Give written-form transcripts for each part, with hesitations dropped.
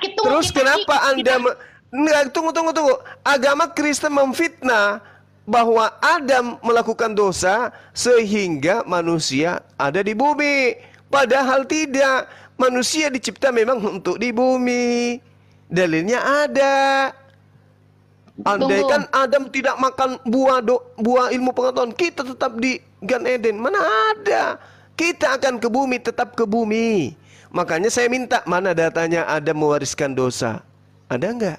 sakit. Terus kenapa Anda tunggu. Agama Kristen memfitnah bahwa Adam melakukan dosa sehingga manusia ada di bumi. Padahal tidak. Manusia dicipta memang untuk di bumi. Dalilnya ada. Andai kan Adam tidak makan buah ilmu pengetahuan, kita tetap di Gan Eden. Mana ada. Kita akan ke bumi, tetap ke bumi. Makanya saya minta, mana datanya Adam mewariskan dosa? Ada enggak?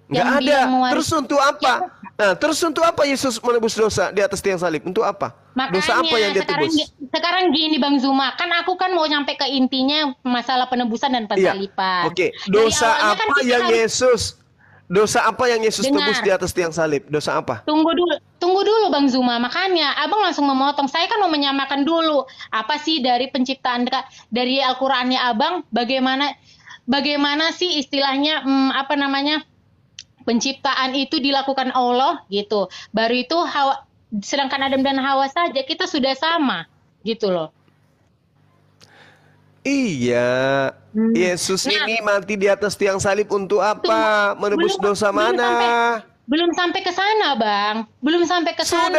Enggak ada. Terus untuk apa? Nah, terus untuk apa Yesus menebus dosa di atas tiang salib? Untuk apa? Makanya, dosa apa yang dia tebus? Sekarang gini Bang Zuma, kan aku kan mau nyampe ke intinya masalah penebusan dan pensaliban. Oke, dosa apa kan yang Dosa apa yang Yesus tebus di atas tiang salib? Dosa apa? Tunggu dulu Bang Zuma. Makanya Abang langsung memotong. Saya kan mau menyamakan dulu apa sih dari penciptaan dari Al-Qur'annya Abang, bagaimana sih istilahnya penciptaan itu dilakukan Allah gitu. Baru itu sedangkan Adam dan Hawa saja kita sudah sama gitu loh. Iya, Yesus ini mati di atas tiang salib untuk apa? Menebus dosa mana? Belum sampai ke sana, Bang. Belum sampai ke sana.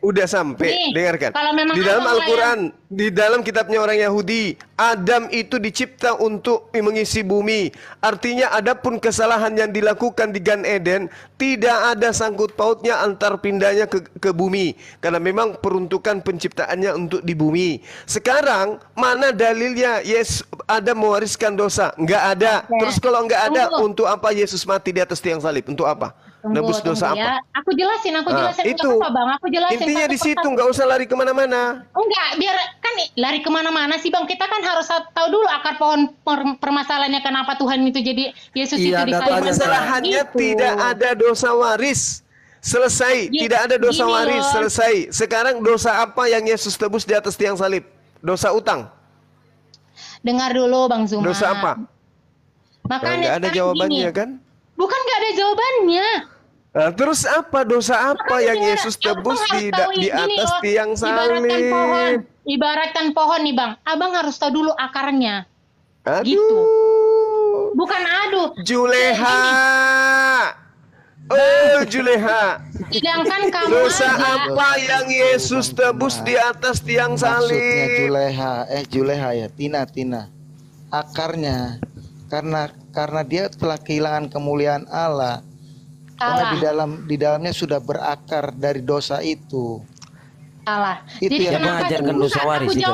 Udah sampai. Nih, dengarkan. Kalau memang di dalam Al-Quran, di dalam kitabnya orang Yahudi, Adam itu dicipta untuk mengisi bumi. Artinya adapun kesalahan yang dilakukan di Gan Eden, tidak ada sangkut pautnya antar pindahnya ke bumi. Karena memang peruntukan penciptaannya untuk di bumi. Sekarang, mana dalilnya Adam mewariskan dosa? Enggak ada. Terus kalau enggak ada, untuk apa Yesus mati di atas tiang salib? Untuk apa? Nebus dosa apa? Aku jelasin itu apa, Bang. Aku jelasin. Intinya di situ, nggak usah lari kemana-mana. Enggak, biar kan lari kemana-mana sih, Bang. Kita kan harus tahu dulu akar pohon permasalahannya kenapa Tuhan itu jadi Yesus itu disalib. Permasalahannya tidak ada dosa waris. Selesai, tidak ada dosa waris, selesai. Sekarang dosa apa yang Yesus tebus di atas tiang salib? Dosa utang. Dengar dulu, Bang Zuma. Dosa apa? Makanya nggak ada jawabannya kan? Bukan nggak ada jawabannya. Nah, terus apa dosa apa yang Yesus tebus di atas tiang salib? Ibaratkan pohon nih Bang, Abang harus tahu dulu akarnya. Aduh. Gitu. Bukan aduh. Juleha. Oh Juleha. Sedangkan kamu dosa apa yang Yesus tebus di atas tiang salib? Maksudnya Juleha ya, Tina. Akarnya karena dia telah kehilangan kemuliaan Allah. Karena di dalamnya sudah berakar dari dosa itu. Salah. Itu yang mengajarkan dosa waris itu.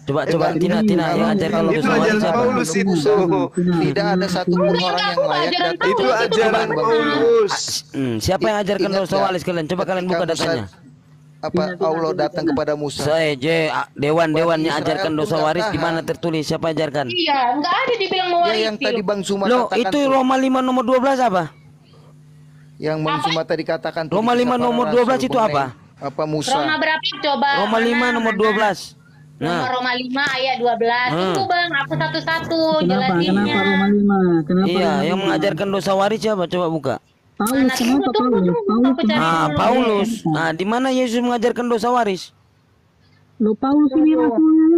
Coba Tina yang ajarkan dosa waris Paulus itu. Tidak ada satupun orang yang layak datang. Itu ajaran Paulus. Siapa yang ajarkan dosa waris kalian? Coba kalian buka datanya. Apa Allah datang kepada Musa? Dewan-dewannya ajarkan dosa waris di mana tertulis? Siapa ajarkan? Iya, enggak ada dibilang mewarisi. Yang tadi Bang Zuma katakan. Itu Roma 5 nomor 12 apa? Yang Bang Zuma tadi katakan. Roma 5 nomor 12 itu apa? Apa Musa? Roma berapa coba? Roma 5 nomor 12. Roma 5 ayat 12. Tunggu Bang, aku satu-satu jelasinnya. Kenapa Roma 5? Kenapa? Iya, yang mengajarkan dosa waris siapa? Coba buka. Paulus, Paulus. Nah, di mana Yesus mengajarkan dosa waris? Paulus ini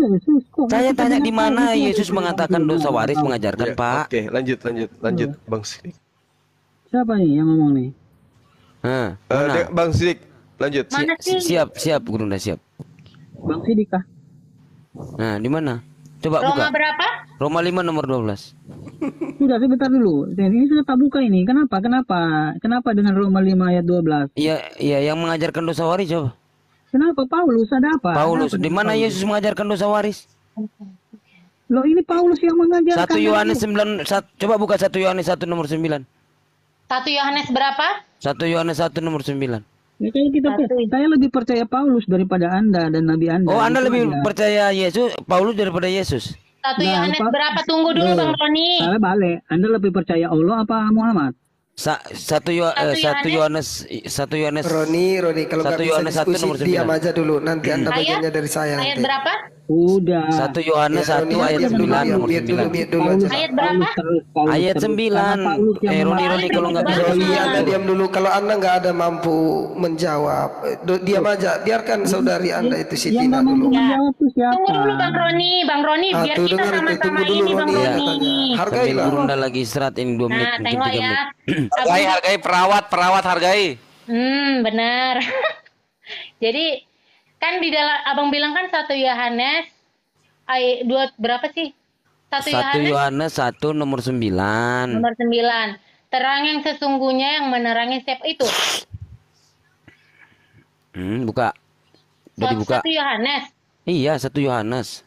Yesus. Saya tanya di mana Yesus mengatakan dosa waris mengajarkan, Pak? Oke, lanjut Bang Sidik. Siapa nih yang ngomong nih? Bang Sidik, lanjut. Siap, Guru udah siap. Bang Sidik kah? Nah, di mana? Coba Roma buka. Berapa? Roma 5 nomor 12. Sudah, sebentar dulu. Ini sudah tak buka ini. Kenapa dengan Roma 5 ayat 12? Iya, yang mengajarkan dosa waris coba. Kenapa Paulus? Ada apa? Paulus, di mana Yesus mengajarkan dosa waris? Loh, ini Paulus yang mengajarkan. 1 Yohanes 9, coba buka 1 Yohanes 1 nomor 9. 1 Yohanes berapa? 1 Yohanes 1 nomor 9. Ya, saya lebih percaya Paulus daripada Anda dan Nabi Anda. Oh, Anda lebih percaya Paulus daripada Yesus? 1 Yohanes berapa? Tunggu dulu Bang Roni. Salah balik. Anda lebih percaya Allah apa Muhammad? 1 Yohanes Roni kalau nggak bisa diskusi diam aja dulu, nanti Anda bagiannya dari saya. Ayat nanti. berapa? Udah. 1 Yohanes 1 ayat 9 nomor 9. Ayat berapa? Ayat 9. Roni kalau nggak bisa. Roni, Anda diam dulu. Kalau Anda nggak ada mampu menjawab, diam aja. Biarkan saudari Anda itu si Tina dulu. Tunggu dulu Bang Roni, biar kita sama-sama ini Bang Roni. Sambil Gurunda lagi istirahat ini 2 menit. Nah, tengok ya. Hargai perawat hargai. Benar. Jadi kan di dalam Abang bilang kan 1 Yohanes ayat 2 berapa sih? 1 Yohanes 1 nomor 9. Nomor 9. Terang yang sesungguhnya yang menerangi setiap itu. Buka. Udah dibuka. 1 Yohanes. Iya, 1 Yohanes.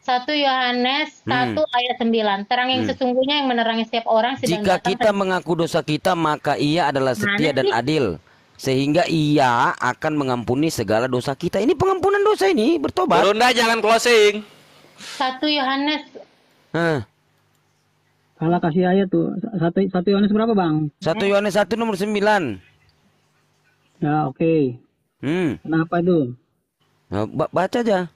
1 Yohanes 1 ayat 9. Terang yang sesungguhnya yang menerangi setiap orang sedang jika datang kita mengaku dosa kita, maka ia adalah setia dan adil, sehingga ia akan mengampuni segala dosa kita. Ini pengampunan dosa ini, bertobat. Gurunda jangan closing. 1 Yohanes. Salah kasih ayat tuh. 1 Yohanes berapa, Bang? 1 Yohanes 1 nomor 9. Ya, oke. Kenapa itu? Nah, baca aja.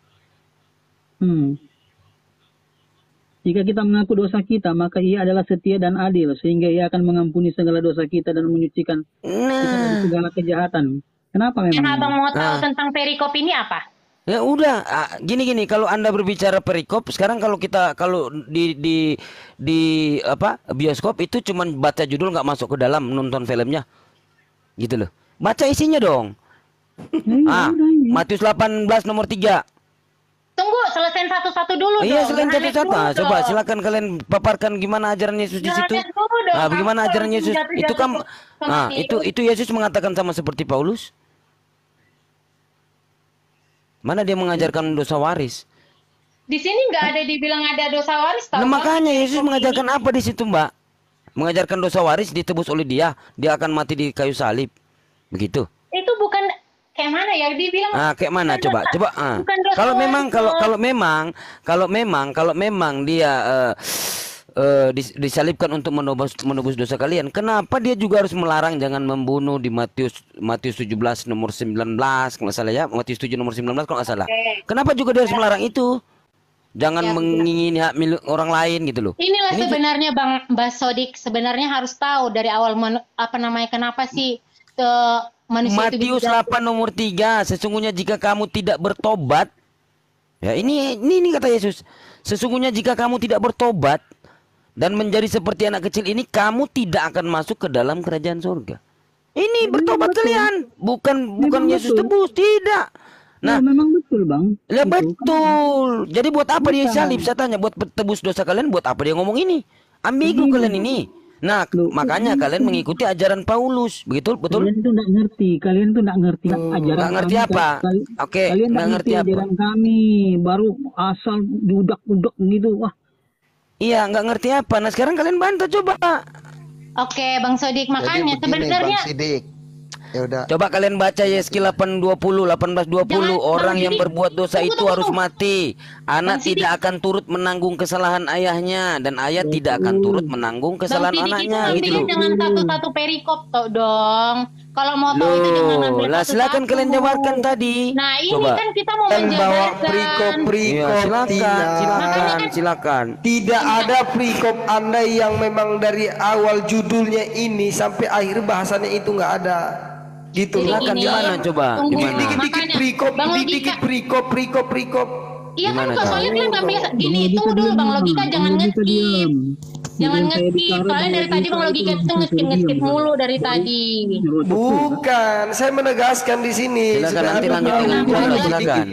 Jika kita mengaku dosa kita, maka ia adalah setia dan adil, sehingga ia akan mengampuni segala dosa kita dan menyucikan kita dari segala kejahatan. Kenapa memang? Yang Abang mau tahu tentang perikop ini apa? Ya udah, gini, kalau Anda berbicara perikop, sekarang kalau di bioskop itu cuman baca judul, nggak masuk ke dalam nonton filmnya. Gitu loh. Baca isinya dong. Matius 18 nomor 3. Tunggu, selesain satu-satu dulu Iya, dong. selain satu-satu. Coba silakan kalian paparkan gimana ajaran Yesus di situ. Bagaimana ajaran Yesus? Itu kan itu Yesus mengatakan sama seperti Paulus. Mana dia mengajarkan dosa waris? Di sini nggak ada dibilang ada dosa waris, tahu? Nah, makanya Yesus mengajarkan apa di situ, Mbak? Mengajarkan dosa waris ditebus oleh dia akan mati di kayu salib. Begitu. Itu bukan kayak mana ya dibilang? Kayak mana coba. Kalau memang dia disalibkan untuk menebus dosa kalian, kenapa dia juga harus melarang jangan membunuh di Matius 17 nomor 19 kalau nggak salah ya, Matius 7 nomor 19 kalau nggak salah. Kenapa juga dia harus melarang itu? Jangan mengingini hak milik orang lain gitu loh. Inilah sebenarnya Bang Sodik sebenarnya harus tahu dari awal kenapa sih manusia Matius 8 nomor 3, sesungguhnya jika kamu tidak bertobat, ya ini kata Yesus, sesungguhnya jika kamu tidak bertobat dan menjadi seperti anak kecil ini, kamu tidak akan masuk ke dalam kerajaan surga. Ini bertobat kalian, bukan Yesus tebus, tidak. Nah, memang betul, Bang. Ya betul. Jadi buat apa dia salib? Saya tanya, buat tebus dosa kalian, buat apa dia ngomong ini? Ambigu kalian ini. Nah, makanya kalian mengikuti ajaran Paulus, betul? Kalian tuh nggak ngerti ajaran. Nggak ngerti apa? Oke, kalian nggak ngerti apa? Ajaran kami, baru asal diudak-udak gitu, wah. Iya, nggak ngerti apa. Nah, sekarang kalian bantah coba. Oke, Bang Sodik, makanya sebenarnya. Ya udah. Coba kalian baca Yeskiel 18:20. Orang yang berbuat dosa itu harus mati. Anak tidak akan turut menanggung kesalahan ayahnya, dan ayah tidak akan turut menanggung kesalahan anaknya. Gitu loh. Jangan satu-satu perikop dong. Kalau mau tahu itu jangan ambil lah, silakan kalian jabarkan tadi. Nah, ini coba. Kan kita mau Dan bawa menjabarkan. Silakan. Tidak ada perikop Anda yang memang dari awal judulnya ini sampai akhir bahasannya itu nggak ada. Gitu. Silakan gimana coba? Dikit perikop. Iya kan soalnya kan nggak biasa. Gini, tunggu dulu Bang, logika jangan ngeskip. Jangan ngeskip. Soalnya dari tadi Bang logika itu ngeskip mulu dari tadi. Bukan, saya menegaskan di sini. Silakan.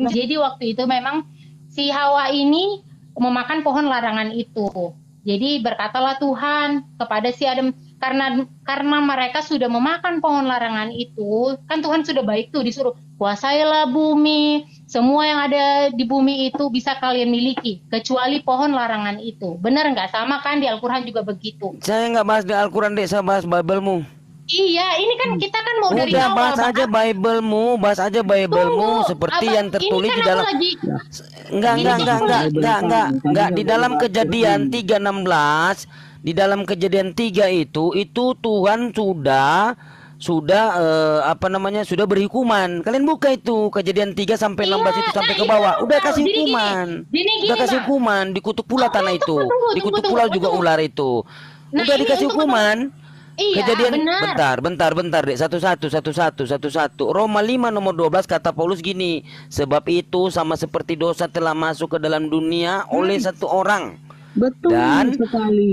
Jadi waktu itu memang si Hawa ini memakan pohon larangan itu. Jadi berkatalah Tuhan kepada si Adam, karena mereka sudah memakan pohon larangan itu, kan Tuhan sudah baik tuh disuruh kuasailah bumi, semua yang ada di bumi itu bisa kalian miliki, kecuali pohon larangan itu. Benar nggak? Sama kan di Al-Quran juga begitu. Saya nggak bahas di Al-Quran deh, saya bahas Bible-mu. Iya, ini kan kita kan mau dari awal. Bahas aja Bible-mu, seperti yang tertulis di dalam. Enggak di dalam Kejadian 3:16. Di dalam Kejadian 3 itu Tuhan sudah sudah berhukuman. Kalian buka itu Kejadian 3 sampai 16 itu sampai ke bawah. Udah kasih hukuman. Udah kasih hukuman, dikutuk pula tanah itu. Dikutuk pula juga ular itu. Udah dikasih hukuman. Iya, Kejadian benar. bentar Dek. Satu. Roma 5 nomor 12 kata Paulus gini, sebab itu sama seperti dosa telah masuk ke dalam dunia oleh satu orang. Betul sekali.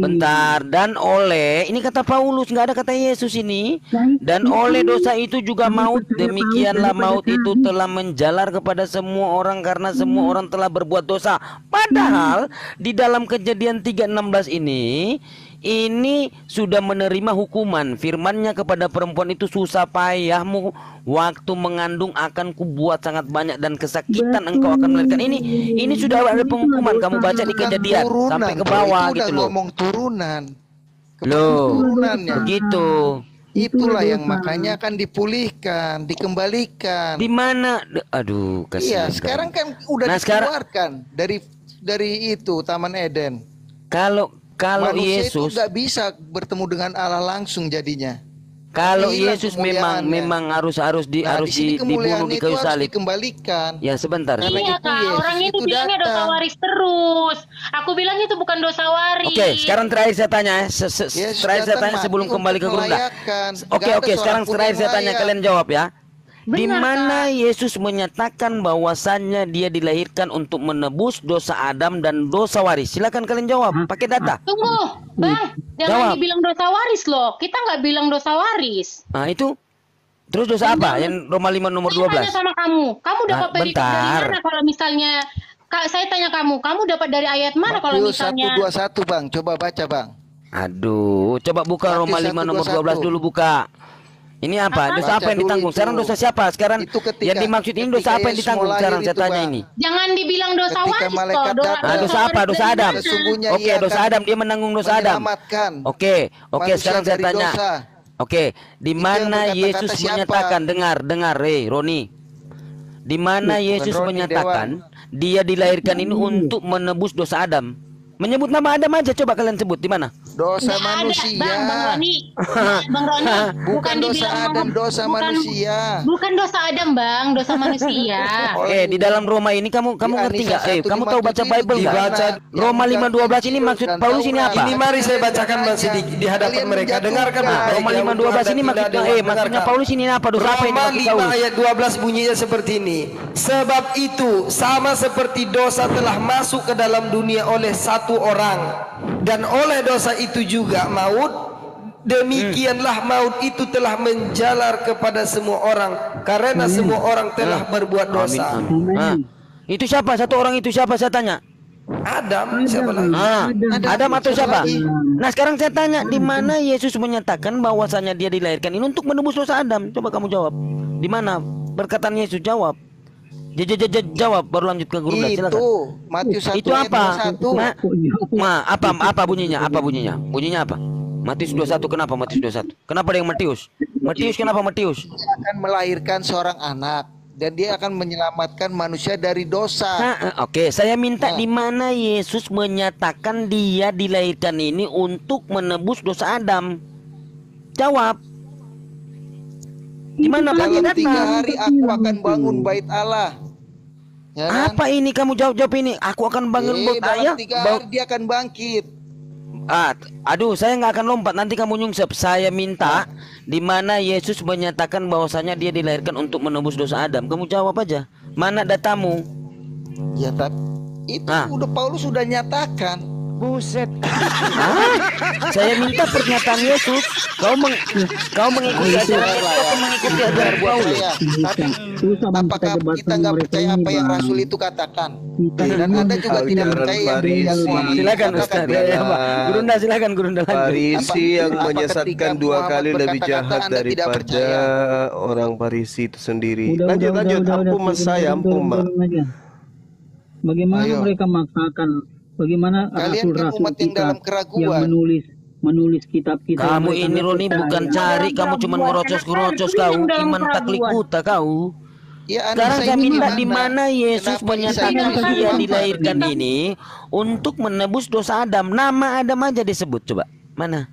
Dan oleh, ini kata Paulus, nggak ada kata Yesus ini. Dan oleh dosa itu juga maut, demikianlah maut itu telah menjalar kepada semua orang karena semua orang telah berbuat dosa. Padahal di dalam Kejadian 3:16 ini sudah menerima hukuman. Firman-Nya kepada perempuan itu, susah payahmu waktu mengandung akan kubuat sangat banyak dan kesakitan engkau akan melahirkan. Ini sudah ada penghukuman. Kamu baca di Kejadian sampai ke bawah itu gitu udah loh. ngomong turunan. Loh, Turunannya. begitu. Itulah yang makanya akan dipulihkan, dikembalikan. Di mana? Aduh, kasihan. Iya, sekarang kan udah dikeluarkan dari itu Taman Eden. Kalau Manusia Yesus itu nggak bisa bertemu dengan Allah langsung jadinya. Kalau Hilang Yesus kemuliaannya. memang harus Di sini dibunuh di kayu harus salib. dikembalikan. Ya sebentar. Karena Iya itu Kak, Yesus orang itu itu bilangnya dosa datang. waris terus. Aku bilang itu bukan dosa waris. Oke, sekarang terakhir saya tanya, Yesus terakhir saya datang tanya sebelum mati kembali ke untuk Gurunda. melayakkan. Oke, Nggak ada sekarang seorang pun terakhir yang saya tanya, layak. kalian jawab ya. Di Benar, mana Kak. Yesus menyatakan bahwasannya dia dilahirkan untuk menebus dosa Adam dan dosa waris? Silakan kalian jawab, pakai data. Tunggu, Bang. Jangan Jawab. dibilang dosa waris loh. Kita nggak bilang dosa waris. Nah itu, terus dosa apa? Yang Roma 5 nomor Saya tanya 12. sama kamu dapat perikop dari bentar. mana kalau misalnya saya tanya kamu dapat dari ayat mana kalau Matius misalnya 1:21 Bang, coba baca Bang. Aduh, coba buka Matius Roma 5 nomor 12 1:21. dulu buka. Ini apa? Dosa Baca apa yang dulu ditanggung? itu. Sekarang dosa siapa? Sekarang Itu ketika- yang dimaksud ini dosa ketika apa yang Yesus ditanggung? mau Sekarang lahir saya itu, tanya Bang. ini. jangan dibilang dosa Ketika waris malaikat toh. datang. Dosa apa? waris Dosa dari Adam. mana? Sesungguhnya Oke, ia dosa akan Adam, dia menanggung dosa Adam. menyelamatkan Oke, manusia sekarang saya dari tanya. dosa. Oke, di Itu yang mana berkata-kata Yesus siapa? menyatakan, dengar, Roni. Di mana Bukan Yesus Roni, menyatakan dia dilahirkan ini untuk menebus dosa Adam? Menyebut nama Adam aja, coba kalian sebut di mana? Dosa Nggak ada, manusia. Bang Roni. Bang Roni, Bukan dosa dibilang Adam, dosa manusia. Bukan dosa Adam, Bang, dosa manusia. Di dalam Roma ini kamu ngerti nggak? Anissa Kamu tahu baca 1:57 Bible nggak? dibaca. Roma 5:12 ini maksud Paulus ini apa? Ini mari saya bacakan masih di hadapan Kalian mereka. Dengarkan menjatuhkan. baik-baik Roma ya, 5:12 ini untuk Anda maksudnya dengarkan. maksudnya Paulus ini apa? Dosa apa yang Roma dimaksud 5 Paulus? ayat 12 bunyinya seperti ini. Sebab itu sama seperti dosa telah masuk ke dalam dunia oleh satu orang, dan oleh dosa itu juga maut, demikianlah maut itu telah menjalar kepada semua orang karena semua orang telah berbuat dosa. Nah, itu siapa? Satu orang itu siapa? Saya tanya. Adam, siapa lagi? Adam atau siapa? Nah sekarang saya tanya, di mana Yesus menyatakan bahwasanya dia dilahirkan ini untuk menebus dosa Adam? Coba kamu jawab. Di mana perkataan Yesus? Jawab. Jawab, baru lanjut ke guru. Silakan. Itu Matius 1 Itu apa? ayat 21. Apa bunyinya? Bunyinya apa? Matius 21, kenapa Matius 21? Kenapa ada yang Matius? Kenapa Matius? Dia akan melahirkan seorang anak dan dia akan menyelamatkan manusia dari dosa. Oke, saya minta di mana Yesus menyatakan dia dilahirkan ini untuk menebus dosa Adam. Jawab. Di mana pakai Dalam 3 data? hari aku akan bangun bait Allah. Ya kan? Apa ini kamu jawab ini? Aku akan bangun buat ayah. dalam 3 hari dia akan bangkit. Aduh, saya nggak akan lompat. Nanti kamu nyungsep. Saya minta di mana Yesus menyatakan bahwasanya dia dilahirkan untuk menebus dosa Adam. Kamu jawab aja. Mana datamu? Ya tapi itu udah Paulus sudah nyatakan. Buset. Saya minta pernyataan Yesus. Kau mengikuti ajaran Yesus atau mengikuti ajaran Paulus? Tapi apakah kita nggak percaya apa yang Rasul itu katakan? Dan Anda juga tidak percaya yang Silakan Ustaz. Gurunda silakan Gurunda. Farisi yang Apa menyesatkan ketika 2 Muhammad kali lebih berkata-kata jahat Anda tidak daripada percaya? orang Farisi itu sendiri. Lanjut. Ampun mas saya, ampun mbak. Bagaimana Ayo. mereka maksakan? Bagaimana Kalian kan rasul-rasul umat yang kita dalam keraguan. yang menulis kitab-kitab? Kamu mereka ini nggak Roni percaya. bukan cari, kamu cuma ngerocos-ngerocos kau. Iman taklik buta kau. Ya, Sekarang saya ini minta di mana Yesus Kenapa menyatakan Isa ini dia kenapa? dilahirkan ini untuk menebus dosa Adam. Nama Adam aja disebut, coba. Mana?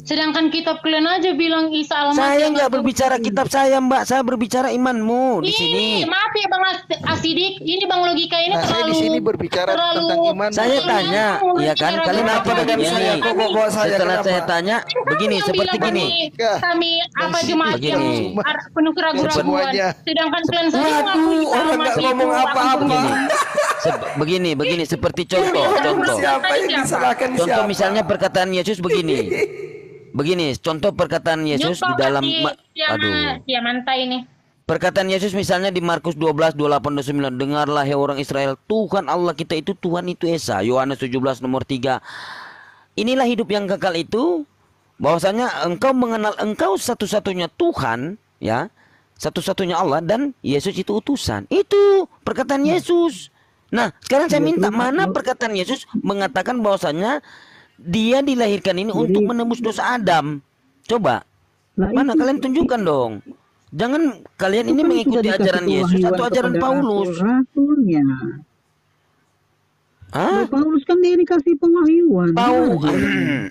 Sedangkan kitab kalian aja bilang Isa Al-Masih. Saya nggak berbicara kitab saya, Mbak. Saya berbicara imanmu di sini. Maaf ya Bang Asidik, ini Bang Logika ini Nah, saya terlalu di sini berbicara tentang iman. Saya tanya, ya kan? Kalian apa dengan saya? Kok bawa saya? Setelah saya tanya, begini seperti gini. Kami apa jemaat yang penuh keraguan-keraguan. Semuanya. Sedangkan kalian sendiri mengaku Isa orang nggak Al-Masih ngomong itu apa-apa. Begini seperti contoh. Siapa yang disalahkan Contoh siapa? misalnya perkataan Yesus begini. Begini, contoh perkataan Yesus di dalam ya mantai ini. perkataan Yesus misalnya di Markus 12, 28, 29. Dengarlah hai orang Israel, Tuhan Allah kita itu Tuhan itu Esa. Yohanes 17 nomor 3. Inilah hidup yang kekal itu, bahwasanya engkau mengenal engkau satu-satunya Tuhan, ya, satu-satunya Allah, dan Yesus itu utusan. Itu perkataan Yesus. Nah, sekarang saya minta, mana perkataan Yesus mengatakan bahwasanya dia dilahirkan ini untuk menembus dosa Adam? Coba, mana kalian tunjukkan dong. Jangan kalian ini mengikuti ajaran Yesus atau ajaran Paulus. Rasulnya. Hah? Paulus kan dia dikasih pengahyuan.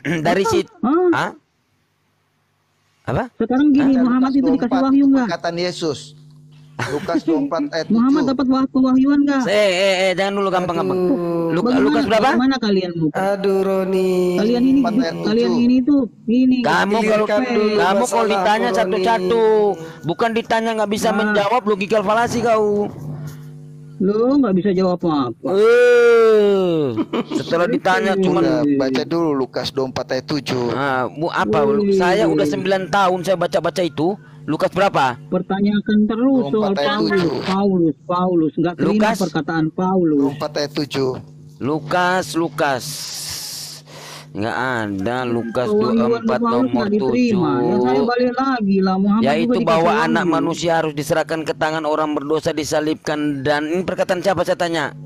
Dari situ. Hah? Apa? Sekarang gini, Muhammad itu dikasih wahyu enggak? Perkataan Yesus. Lukas 24 ayat 7. Muhammad dapat pengahyuan enggak? Jangan dulu gampang-gampang. Lukas berapa? Mana kalian bu? Aduh Roni. Kalian ini tuh ini. Kamu kalau ditanya satu-satu, bukan ditanya nggak bisa menjawab logikal falasi kau. Lo nggak bisa jawab apa-apa. Setelah ditanya cuma Baca dulu Lukas 24 ayat 7. Nah, apa? Saya udah 9 tahun saya baca-baca itu. Lukas berapa? Pertanyakan terus soal 24 ayat Paulus nggak terima Lukas? perkataan Paulus. 24 ayat 7. Lukas nggak ada. Lukas Pengahyuan 24 Paulus nomor nggak diterima. Ya 7. saya balik lagi lah, Muhammad juga Yaitu dikasih bahwa wahyu. anak manusia harus diserahkan ke tangan orang berdosa, disalibkan. Dan ini perkataan siapa saya tanya?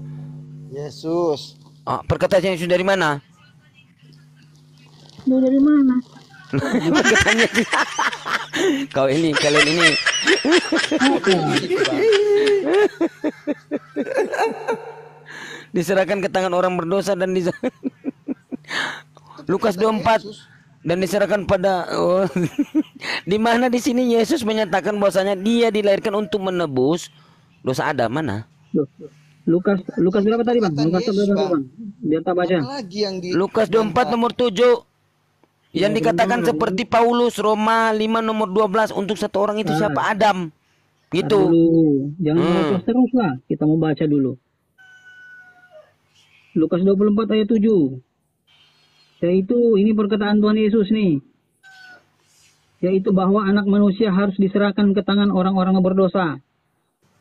Yesus. Perkataan Yesus dari mana? Lo dari mana? Perkataannya kalian ini diserahkan ke tangan orang berdosa dan Lukas 24 dan diserahkan pada di mana di sini Yesus menyatakan bahwasanya dia dilahirkan untuk menebus dosa Adam? Mana? Lukas berapa tadi bang? Lukas berapa bang? Biar tak baca. Lukas 24 nomor 7 yang dikatakan seperti Paulus, Roma 5 nomor 12, untuk satu orang itu siapa? Adam. Gitu. Jangan terus terus lah. Kita mau baca dulu. Lukas 24 ayat 7. Yaitu ini perkataan Tuhan Yesus nih. Yaitu bahwa anak manusia harus diserahkan ke tangan orang-orang berdosa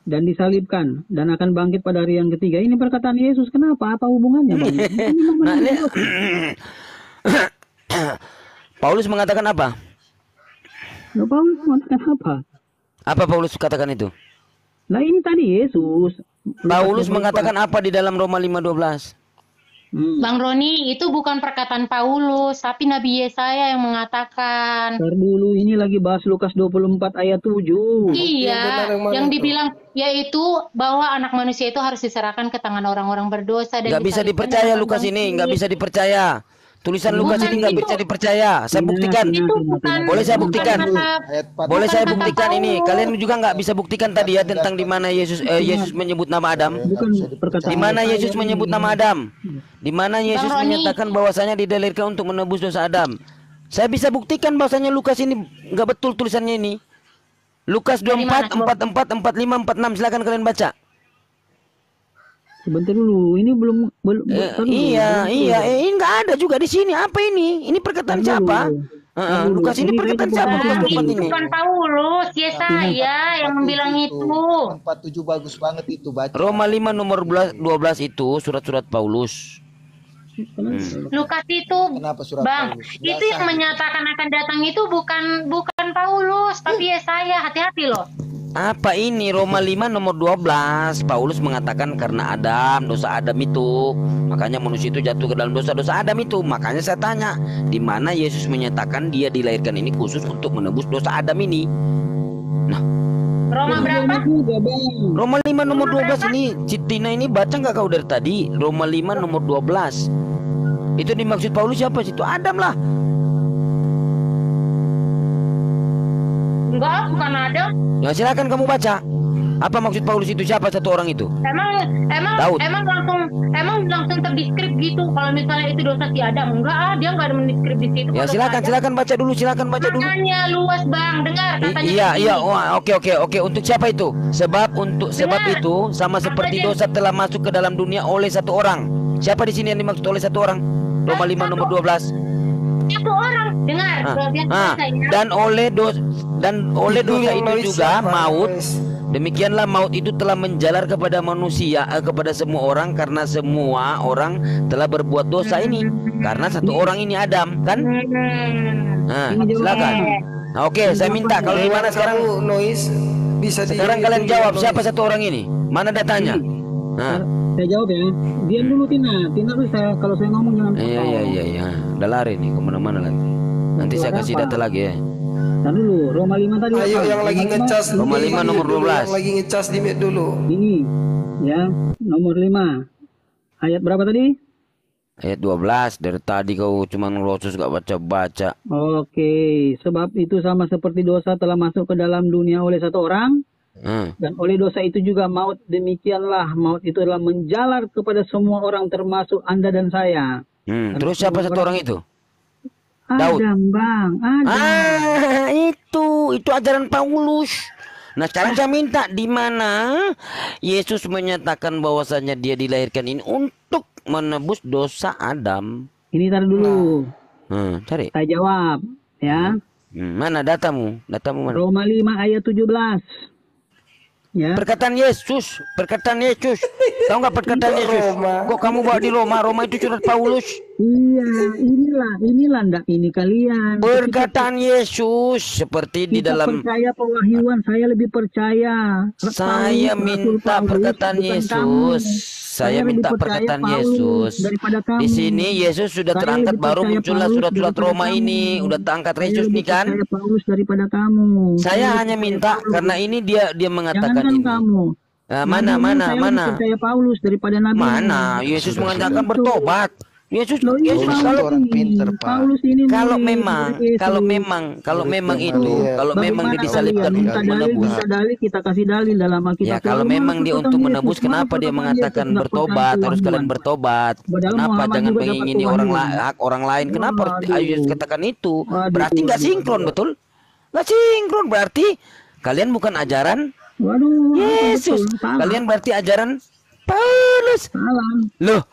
dan disalibkan dan akan bangkit pada hari yang ketiga. Ini perkataan Yesus. Kenapa? Apa hubungannya bang? Nah, ini Paulus mengatakan apa? Paulus mengatakan apa? Apa Paulus katakan itu? Nah ini tadi Yesus. Paulus mengatakan apa di dalam Roma 5:12? Bang Roni, itu bukan perkataan Paulus, tapi Nabi Yesaya yang mengatakan. Ntar dulu, ini lagi bahas Lukas 24 ayat 7. Iya, yang dibilang yaitu bahwa anak manusia itu harus diserahkan ke tangan orang-orang berdosa. Nggak bisa dipercaya Lukas ini, nggak bisa dipercaya. Tulisan Lukas ini nggak bisa dipercaya. Saya buktikan. Boleh saya buktikan? Boleh saya buktikan ini. Kalian juga nggak bisa buktikan tadi ya tentang di mana Yesus menyebut nama Adam. Di mana Yesus menyebut nama Adam? Di mana Yesus menyatakan bahwasanya dilahirkan untuk menebus dosa Adam? Saya bisa buktikan bahwasanya Lukas ini nggak betul tulisannya ini. Lukas 24, 44, 45, 46. Silakan kalian baca. Sebentar dulu, ini belum iya, ini nggak ada juga di sini. Apa ini? Ini perkataan siapa? Lukas ini perkataan siapa? Ini bukan Paulus, Yesaya yang bilang itu. 47 bagus banget itu baca. Roma 5 nomor 12 itu surat-surat Paulus. Lukas itu, Bang, Paulus? itu yang menyatakan akan datang itu bukan Paulus, tapi Yesaya. Hati-hati loh. Apa ini? Roma 5 nomor 12. Paulus mengatakan karena dosa Adam itu, makanya manusia itu jatuh ke dalam dosa Adam itu. Makanya saya tanya, di mana Yesus menyatakan dia dilahirkan ini khusus untuk menebus dosa Adam ini? Nah, Roma berapa? Roma 5 nomor 12 ini. Citina ini baca nggak kau dari tadi? Roma 5 nomor 12. Itu dimaksud Paulus siapa? Situ Adam lah. Enggak, bukan Adam. Ya silakan kamu baca. Apa maksud Paulus itu? Siapa satu orang itu? Daud. Emang langsung terdeskrip gitu. Kalau misalnya itu dosa si Adam, enggak, dia enggak ada mendeskrip di situ. Ya silakan baca dulu, Maknanya luas bang, dengar katanya. Iya, oke. Untuk siapa itu? Sebab itu sama seperti dosa telah masuk ke dalam dunia oleh satu orang. Siapa di sini yang dimaksud oleh satu orang? Roma 5 nomor 12. Satu orang, dengar. Dan oleh dosa itu juga maut. Demikianlah maut itu telah menjalar kepada manusia, kepada semua orang, karena semua orang telah berbuat dosa ini. Karena satu orang ini Adam, kan? Nah, silakan. Nah, oke, saya minta kalau gimana sekarang noise bisa sekarang kalian jawab siapa satu orang ini? Mana datanya? Nah. Saya jawab ya. Diam dulu Tina. Tina tuh kalau saya ngomong jangan. Iya. Udah lari nih kemana-mana lagi. Nanti saya kasih data lagi ya. Ntar dulu, Roma 5 tadi. Ayo yang lagi ngecas. Roma 5 nomor 12. Yang lagi ngecas di mute dulu. Ini ya, nomor 5. Ayat berapa tadi? Ayat 12. Dari tadi kau cuma ngelosos gak baca-baca. Oke, sebab itu sama seperti dosa telah masuk ke dalam dunia oleh satu orang. Dan oleh dosa itu juga maut. Demikianlah maut itu adalah menjalar kepada semua orang termasuk Anda dan saya. Terus siapa satu orang itu? Daud. Adam bang, Adam. Itu ajaran Paulus. Nah sekarang saya minta di mana Yesus menyatakan bahwasanya dia dilahirkan ini untuk menebus dosa Adam. Ini tar dulu. Cari. Saya jawab ya. Mana datamu? Datamu mana? Roma 5 ayat 17. Ya. Perkataan Yesus. Tahu nggak perkataan Yesus? Kok kamu bawa di Roma? Roma itu surat Paulus. Iya, inilah ndak ini kalian. Perkataan Yesus seperti di dalam. Percaya pewahyuan, saya lebih percaya. Saya minta perkataan Yesus. Saya minta perkataan Yesus. Di sini Yesus sudah terangkat, baru muncullah surat-surat Roma ini. Udah terangkat Yesus nih kan? Paulus daripada kamu. Saya hanya minta karena ini dia mengatakan ini. Kamu. Mana? Percaya Paulus daripada Nabi. Mana? Yesus mengatakan bertobat. Yesus kalau orang pinter, Pak. Paulus ini kalau memang dia disalibkan untuk menebus. Kita kasih dalil dalam Alkitab. Ya kalau memang dia untuk menebus, kenapa dia mengatakan bertobat? Harus kalian bertobat. Kenapa jangan mengingini hak orang lain? Kenapa Yesus katakan itu? Berarti nggak sinkron, betul? Nggak sinkron, berarti kalian bukan ajaran Yesus. Kalian berarti ajaran Paulus. Loh.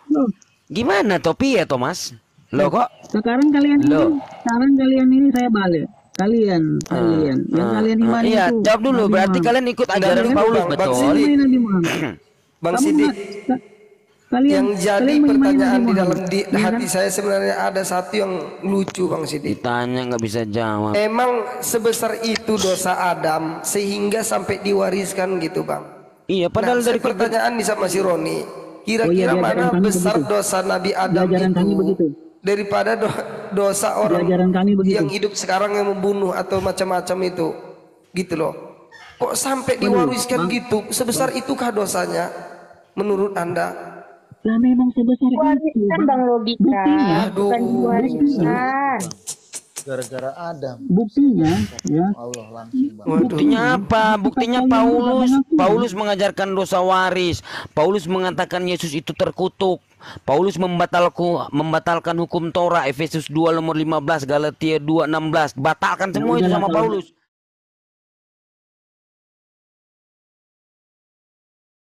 Gimana topi ya Thomas? Lo kok? Sekarang kalian ini saya balik. Kalian yang kalian iman itu. Iya, jawab dulu. Berarti kalian ikut ajaran Paulus, betul? Bang Sidik. Yang jadi pertanyaan di dalam hati saya sebenarnya ada satu yang lucu Bang Sidik. Ditanya nggak bisa jawab. Emang sebesar itu dosa Adam sehingga sampai diwariskan gitu Bang? Iya, padahal dari pertanyaan nih sama si Roni. Kira-kira mana besar dosa Nabi Adam itu daripada dosa orang yang hidup sekarang yang membunuh atau macam-macam itu, gitu loh. Kok sampai diwariskan gitu? Sebesar itukah dosanya menurut Anda? Lah memang sebesar itu. Kan bang logika, bukan diwariskan. Gara-gara Adam. Buktinya ya. Allah langsung bang. Buktinya apa? Buktinya Paulus mengajarkan dosa waris. Paulus mengatakan Yesus itu terkutuk. Paulus membatalkan hukum Torah. Efesus 2 nomor 15, Galatia 2:16. Batalkan semua itu sama Paulus.